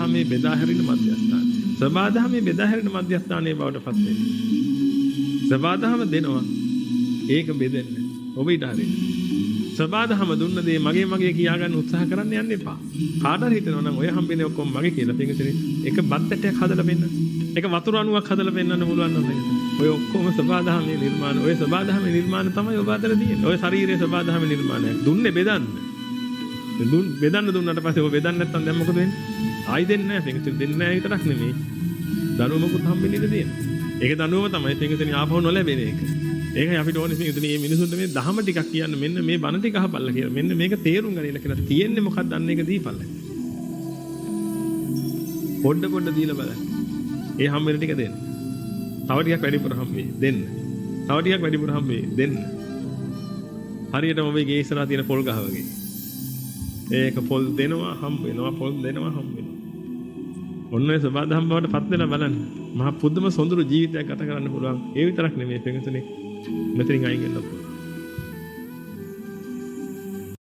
දහමේ බෙදා හැරෙන මධ්‍යස්ථාන. සබා දහමේ බෙදා හැරෙන මධ්‍යස්ථානයේ බවට පත් වෙනවා. සබා දහම දෙනවා. ඒක බෙදෙන්න. ඔබ ඊට හරියට. සබා දහම දුන්න දේ මගේ කියා ගන්න උත්සාහ කරන්න යන්න එපා. කාට හරි හිතනවා නම් ඔය හම්බෙන්නේ ඔක්කොම මගේ කියලා. පිටින් එක බත්තටයක් හදලා පෙන්නන්න. එක වතුර අණුවක් හදලා පෙන්නන්න පුළුවන් නම් ඔය ඔක්කොම සබා දහමේ නිර්මාණ. ඔය සබා දහමේ නිර්මාණ තමයි ඔබ අතර තියෙන්නේ. ඔය ශරීරයේ සබා දහමේ නිර්මාණයක්. දුන්නේ බෙදන්න. බෙදන්න දුන්නාට පස්සේ ඔබ බෙදන්න නැත්නම් දැන් මොකද වෙන්නේ? ආයි දෙන්නේ නැහැ. පිටින් දෙන්නේ නැහැ විතරක් නෙමෙයි. දනුවමකුත් හම්බෙන්නේ ඉඳ තියෙනවා. ඒක දනුවම තමයි පිටින් ආපහු නොලැබෙන එක. ඒකයි අපිට ඕනේ පිටින් මේ මිනිසුන්ට මේ දහම ටිකක් කියන්න මෙන්න මේ බණ ටික අහපල්ලා කියලා. මෙන්න මේක තේරුම් ගනින්න කියලා. තියෙන්නේ මොකක්ද අන්න ඒක දීපල්ලා. පොඩ දීලා බලන්න. ඒ හම්බ වෙන ටික දෙන්න. තව ටිකක් වැඩිපුර හම්බෙයි. දෙන්න. තව ටිකක් වැඩිපුර හම්බෙයි. දෙන්න. හරියටම ඔබේ ඉස්සරහා තියෙන පොල් ගහ වගේ. ඒක පොල් දෙනවා හම්බ වෙනවා. පොල් දෙනවා හම්බ වෙනවා. ඔන්න ඔය සබාධම් බවට පත් වෙලා බලන්න. මහා පුදුම සොඳුරු ජීවිතයක් ගත කරන්න පුළුවන්. ඒ විතරක් නෙමෙයි පිටුතුනේ. මෙතනින් අයින් වෙන්න පුළුවන්.